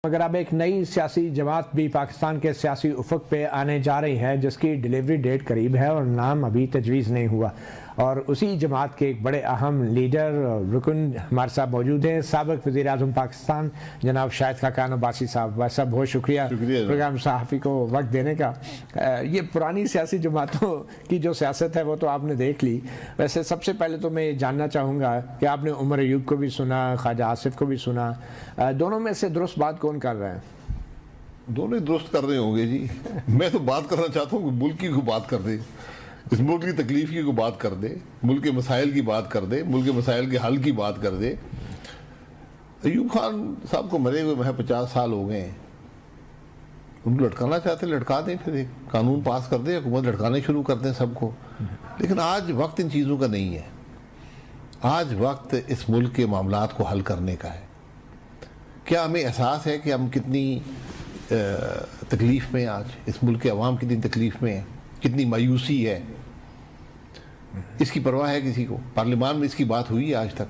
मगर अब एक नई सियासी जमात भी पाकिस्तान के सियासी उफक पे आने जा रही है जिसकी डिलीवरी डेट करीब है और नाम अभी तजवीज़ नहीं हुआ। और उसी जमात के एक बड़े अहम लीडर रुकन हमारे साथ मौजूद हैं, साबिक़ वज़ीर आज़म पाकिस्तान जनाब शाहिद खाकान अब्बासी साहब। भाई साहब बहुत शुक्रिया प्रोग्राम सहाफ़ी को वक्त देने का। ये पुरानी सियासी जमातों की जो सियासत है वो तो आपने देख ली। वैसे सबसे पहले तो मैं ये जानना चाहूँगा कि आपने उमर अयूब को भी सुना, ख्वाजा आसिफ को भी सुना, दोनों में से दुरुस्त बात कौन कर रहे हैं? दोनों ही दुरुस्त कर रहे होंगे जी। मैं तो बात करना चाहता हूँ कि मुल्क की को बात कर दे, इस मुल्क की तकलीफ की को बात कर दे, मुल्क के मसाइल की बात कर दे, मुल्क के मसाइल के हल की बात कर दे। अयूब खान साहब को मरे हुए महज 50 साल हो गए हैं। उनको लटकाना चाहते लटका दें, फिर एक कानून पास कर दें, हुकूमत लटकाने शुरू कर दें सबको। लेकिन आज वक्त इन चीज़ों का नहीं है। आज वक्त इस मुल्क के मामलात को हल करने का है। क्या हमें एहसास है कि हम कितनी तकलीफ़ में, आज इस मुल्क के अवाम कितनी तकलीफ़ में है, कितनी मायूसी है, इसकी परवाह है किसी को? पार्लियामान में इसकी बात हुई है आज तक?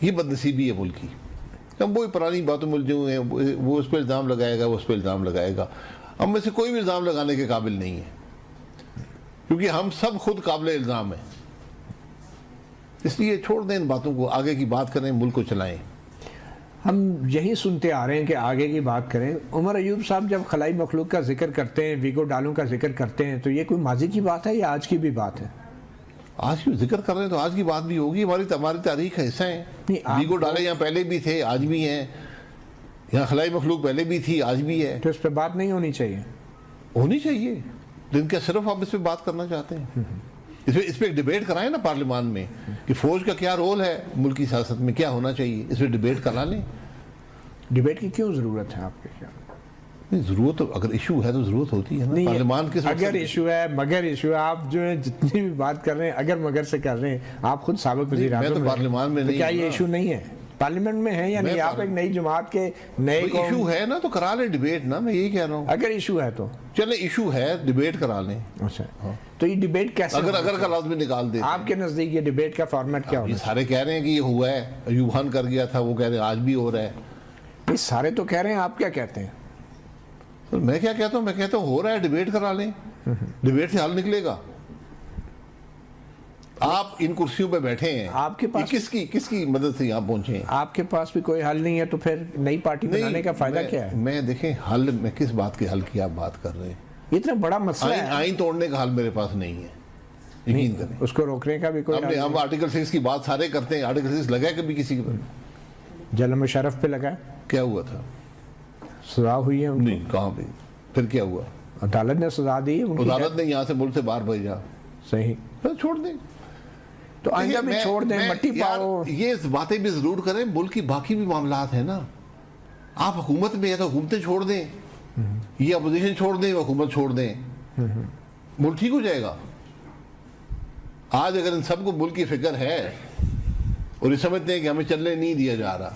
ये बदनसीबी है मुल्क की। हम वही पुरानी बातों में जो हैं, वो उस पर इल्ज़ाम लगाएगा, वो उस पर इल्ज़ाम लगाएगा। हम में से कोई भी इल्ज़ाम लगाने के काबिल नहीं है, क्योंकि हम सब खुद काबिल इल्ज़ाम हैं। इसलिए छोड़ दें इन बातों को, आगे की बात करें, मुल्क को चलाएं। हम यही सुनते आ रहे हैं कि आगे की बात करें। उमर अयूब साहब जब खलाई मखलूक का जिक्र करते हैं, वीगो डालों का जिक्र करते हैं, तो ये कोई माजी की बात है या आज की भी बात है? आज की जिक्र कर रहे हैं तो आज की बात भी होगी। हमारी तारीख का हिस्सा है। वीगो डाले यहाँ पहले भी थे, आज भी हैं। यहाँ खलाई मखलूक पहले भी थी, आज भी है। तो इस पर बात नहीं होनी चाहिए? होनी चाहिए, लेकिन क्या सिर्फ आप इस पर बात करना चाहते हैं? इस पर एक डिबेट कराएं ना पार्लियामान में कि फौज का क्या रोल है मुल्क की सियासत में, क्या होना चाहिए। इस पर डिबेट करा लें। डिबेट की क्यों ज़रूरत है आपके ख्याल? नहीं, ज़रूरत तो अगर इशू है तो ज़रूरत होती है ना पार्लियामान के। अगर इशू है, मगर इशू है, आप जो है जितनी भी बात कर रहे हैं अगर मगर से कर रहे हैं। आप खुद साबिक़ वज़ीर आज़म तो पार्लियामान में नहीं, क्या ये इशू नहीं है? पार्लियामेंट में है या नहीं? आप एक नई जमात के नए इशू है ना, तो करा लें डिबेट ना। मैं यही कह रहा हूँ, अगर इशू है तो चले, इशू है, डिबेट करा लें। अच्छा हाँ। तो ये डिबेट कैसे, अगर का लफ्ज़ भी निकाल दे आपके नज़दीक? ये डिबेट का फॉर्मेट क्या होगा? सारे कह रहे हैं कि ये हुआ है, अयूब खान कर गया था, वो कह रहे हैं आज भी हो रहा है। ये सारे तो कह रहे हैं, आप क्या कहते हैं? तो मैं क्या कहता हूँ? मैं कहता हूँ हो रहा है, डिबेट करा लें। डिबेट से हल निकलेगा। आप इन कुर्सियों पे बैठे हैं, आपके पास किसकी मदद से यहाँ पहुंचे हैं? आपके पास भी कोई हल नहीं है, तो फिर नई पार्टी बनाने का फायदा क्या है? मैं देखें, हल में किस बात के हल की आप बात कर रहे हैं? इतना बड़ा मसला है। आईन तोड़ने का हल मेरे पास नहीं है, यकीन करें। उसको रोकने का भी कोई? हम आर्टिकल 6 की बात सारे करते हैं। आर्टिकल 6 लगा है कभी किसी के? जनरल मुशर्रफ पे लगा। क्या हुआ था? सजा हुई है उनको? नहीं, कहाँ पे? फिर क्या हुआ? अदालत ने सजा दी है। अदालत ने यहाँ से मुल्क से बाहर भेजा। सही, फिर छोड़ दें तो आइंदा भी छोड़ दें, मट्टी पाओ। ये बातें भी जरूर करें। मुल्क की बाकी भी मामलात है ना। आप हुकूमत में है तो हुकूमतें छोड़ दें, ये अपोजिशन छोड़ दें, हुकूमत छोड़ दें, मुल्क ठीक हो जाएगा। आज अगर इन सबको मुल्क की फिक्र है और ये समझते हैं कि हमें चलने नहीं दिया जा रहा,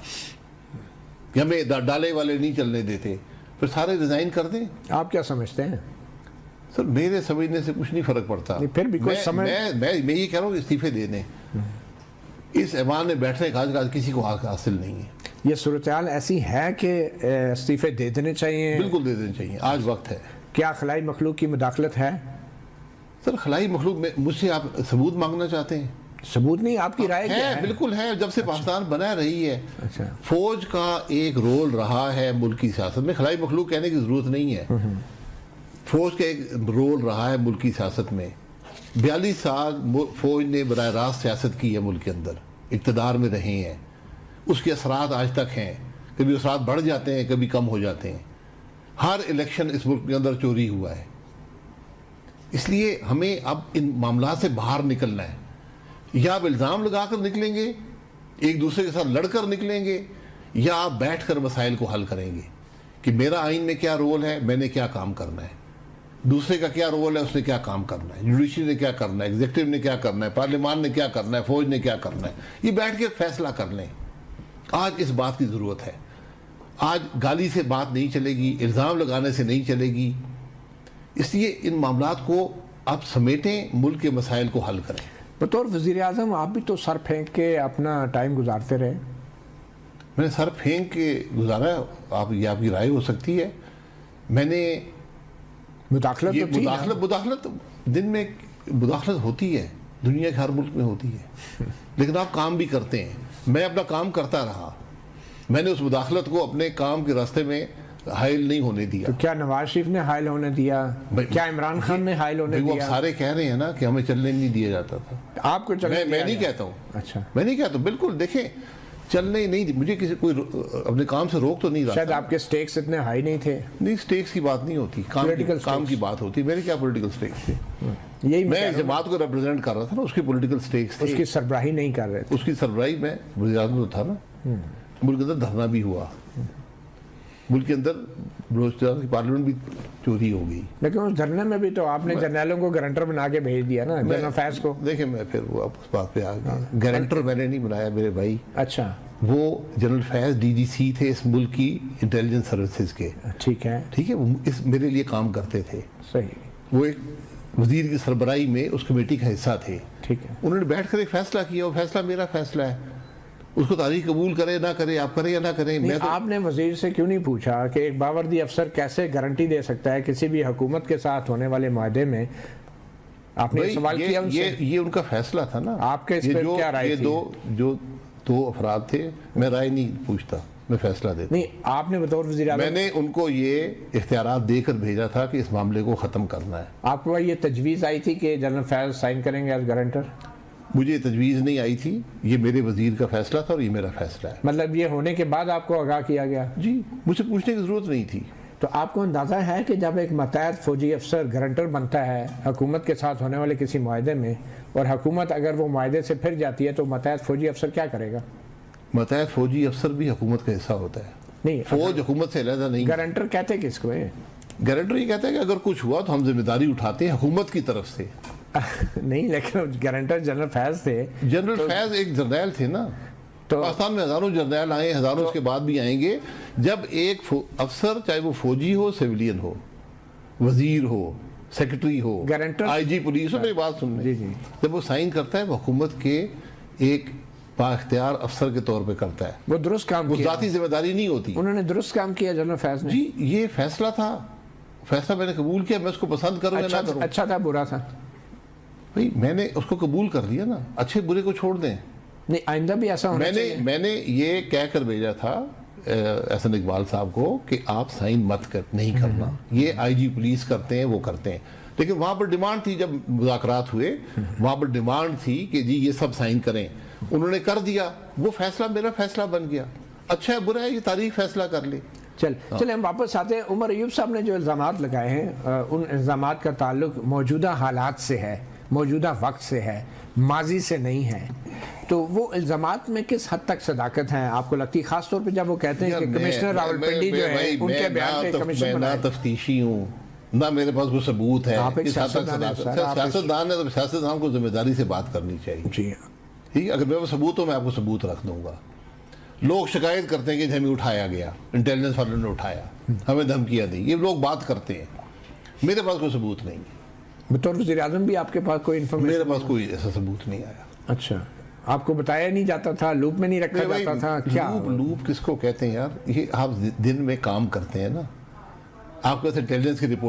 कि हमें डाले वाले नहीं चलने देते, फिर सारे रिजाइन कर दें। आप क्या समझते हैं? सर, मेरे समझने से कुछ नहीं फर्क पड़ता। फिर भी कोई मैं ये कह रहा हूँ इस्तीफे दे दें। इस ऐवान में बैठने का आज किसी को हासिल नहीं है। ये सूरत-ए-हाल ऐसी है कि इस्तीफे दे देने चाहिए? बिल्कुल दे देने चाहिए, आज वक्त है। क्या खलाई मखलूक की मुदाखलत है? सर, खलाई मखलूक में मुझसे आप सबूत मांगना चाहते हैं? सबूत नहीं, आपकी राय क्या है? बिल्कुल है। जब से पाकिस्तान बना रही है, फौज का एक रोल रहा है मुल्क की सियासत में। खलाई मखलूक कहने की जरूरत नहीं है। फौज का एक रोल रहा है मुल्क की सियासत में। 42 साल फौज ने बराह रास्त सियासत की है मुल्क के अंदर, इक़्तिदार में रहे हैं। उसके असरात आज तक हैं। कभी असरात बढ़ जाते हैं, कभी कम हो जाते हैं। हर इलेक्शन इस मुल्क के अंदर चोरी हुआ है। इसलिए हमें अब इन मामला से बाहर निकलना है। या आप इल्ज़ाम लगाकर निकलेंगे, एक दूसरे के साथ लड़कर निकलेंगे, या आप बैठ कर मसाइल को हल करेंगे कि मेरा आइन में क्या रोल है, मैंने क्या काम करना है, दूसरे का क्या रोल है, उसने क्या काम करना है, जुडिशरी ने क्या करना है, एग्जीक्यूटिव ने क्या करना है, पार्लियामान ने क्या करना है, फौज ने क्या करना है। ये बैठ के फैसला कर लें। आज इस बात की ज़रूरत है। आज गाली से बात नहीं चलेगी, इल्ज़ाम लगाने से नहीं चलेगी। इसलिए इन मामलात को आप समेटें, मुल्क के मसाइल को हल करें। बतौर वज़ीर आज़म आप भी तो सर फेंक के अपना टाइम गुजारते रहे। मैंने सर फेंक के गुजारा है। आप ये आपकी राय हो सकती है। मैंने मुदाखलत ये तो थी ना? मुदाखलत दिन में मुदाखलत होती है, दुनिया के हर मुल्क में होती है, लेकिन आप काम भी करते हैं। मैं अपना काम करता रहा, मैंने उस मुदाखलत को अपने काम के रास्ते में हाइल नहीं होने दिया। तो क्या नवाज शरीफ ने हाइल होने दिया? क्या इमरान खान ने हाइल होने वो दिया? सारे कह रहे हैं ना कि हमें चलने नहीं दिया जाता था। आपको चलने मैं नहीं कहता हूँ। अच्छा, मैं नहीं कहता, बिल्कुल देखें, चलने ही नहीं, मुझे किसी कोई अपने काम से रोक तो नहीं रहा। शायद आपके स्टेक्स इतने हाई नहीं थे। नहीं, स्टेक्स की बात नहीं होती, काम की बात होती। मेरे क्या पॉलिटिकल स्टेक्स थे? यही मैं जमात को रिप्रेजेंट कर रहा था ना, उसके पॉलिटिकल स्टेक्स थे। उसकी सरबराही नहीं कर रहे थे। उसकी सरबराही में वज़ीर-ए-आज़म था ना। मुल्क के अंदर धरना भी हुआ, मुल्क के अंदर बलूचिस्तान की पार्लियामेंट भी चोरी हो गई। लेकिन उस धरने में भी तो आपने जर्नैलों को गारंटर बना के भेज दिया ना, जनरल फैज को। देखिए, मैं फिर वो उस बात पे आ गया। गारंटर मैंने नहीं बनाया मेरे भाई। अच्छा, वो जनरल फैज डीजीसी थे इस मुल्क की इंटेलिजेंस सर्विसेज के। ठीक है, ठीक है, वो इस मेरे लिए काम करते थे। सही। वो एक वजीर की सरबराही में उस कमेटी का हिस्सा थे। ठीक है, उन्होंने बैठकर एक फैसला किया, वो फैसला मेरा फैसला है। उसको तारीख कबूल करे ना करे, आप करें या ना करें। मैं तो आपने वजीर से क्यों नहीं पूछा कि एक बावर्दी अफसर कैसे गारंटी दे सकता है किसी भी हुकूमत के साथ होने वाले माहदे में? आपने सवाल किया उनसे? ये उनका फैसला था ना। आपके इस पे क्या राय ये थी? दो अफराद थे, मैं राय नहीं पूछता, मैं फैसला देता। नहीं, आपने बतौर वज़ीर-ए-आज़म मैंने उनको ये इख्तियारात देकर भेजा था कि इस मामले को ख़त्म करना है। आपको पास ये तजवीज़ आई थी कि जनरल फैज साइन करेंगे एज गारंटर? मुझे तजवीज़ नहीं आई थी, ये मेरे वजीर का फैसला था और ये मेरा फैसला है। मतलब ये होने के बाद आपको आगाह किया गया? जी, मुझसे पूछने की ज़रूरत नहीं थी। तो आपको अंदाज़ा है कि जब एक मतहत फौजी अफसर गारंटर बनता है हुकूमत के साथ होने वाले किसी माहदे में, और हुकूमत अगर वो माहदे से फिर जाती है, तो मतहत फौजी अफसर क्या करेगा? मतहत फौजी अफसर भी हुकूमत का हिस्सा होता है। नहीं, फौज हुकूमत से अलग नहीं। गारंटर कहते किसको है? गारंटर ये कहता है कि अगर कुछ हुआ तो हम जिम्मेदारी उठाते हैं हुकूमत की तरफ से। नहीं, लेकिन गारंटर जनरल फैज थे। जनरल फैज एक जर्नैल थे ना। तो पाकिस्तान में हजारों जर्नैल आए, हजारों उसके बाद भी आएंगे। जब एक अफसर, चाहे वो फौजी हो, सिविलियन हो, वजीर हो, सेक्रेटरी हो, गारंटर, आईजी पुलिस हो, मेरी बात सुन जी, जब वो साइन करता है, वो हुकूमत के एक बाख्तियार अफसर के तौर पे करता है। वो दुरुस्त काम वो किया, जाती जिम्मेदारी नहीं होती। उन्होंने दुरुस्त काम किया जनरल फैज ने। जी, ये फैसला था, फैसला मैंने कबूल किया। मैं उसको पसंद करूँ या ना करूँ, अच्छा था बुरा था? भाई मैंने उसको कबूल कर लिया ना। अच्छे बुरे को छोड़ दें। नहीं, आइंदा भी ऐसा होना चाहिए। मैंने ये कह कर भेजा था एहसन इकबाल साहब को कि आप साइन नहीं करना। ये आईजी पुलिस करते हैं, वो करते हैं। लेकिन वहाँ पर डिमांड थी, जब मुज़ाकरात हुए वहाँ पर डिमांड थी कि जी ये सब साइन करें। उन्होंने कर दिया, वो फैसला मेरा फैसला बन गया। अच्छा है बुरा है, ये तारीख फैसला कर ले। चले हम वापस आते हैं। उमर अयूब साहब ने जो इल्ज़ामात लगाए हैं, उन इल्ज़ामात का ताल्लुक मौजूदा हालात से है, मौजूदा वक्त से है, माजी से नहीं है। तो वो इल्ज़ामात में किस हद तक सदाकत है आपको लगती है, खासतौर पे जब वो कहते हैं कि कमिश्नर रावलपिंडी जो है उनके बयान पे कमीशन बनाया? तफ्तीशी हूँ ना, मेरे पास कोई सबूत है। सियासतदान है तो सियासतदान को जिम्मेदारी से बात करनी चाहिए। जी, ठीक है, अगर मेरे पास सबूत हो मैं आपको सबूत रख दूंगा। लोग शिकायत करते हैं कि हमें उठाया गया, इंटेलिजेंस वालों ने उठाया, हमें धमकियां दी, ये लोग बात करते हैं। मेरे पास कोई सबूत नहीं है। बतौर वज़ीर-ए-आज़म भी आपके पास कोई इन्फॉर्मेशन? मेरे पास कोई ऐसा सबूत नहीं आया। अच्छा, आपको बताया नहीं जाता था, लूप में नहीं रखा जाता था क्या? लूप किसको कहते हैं यार? ये आप दिन में काम करते हैं ना, आपके पास इंटेलिजेंस की रिपोर्ट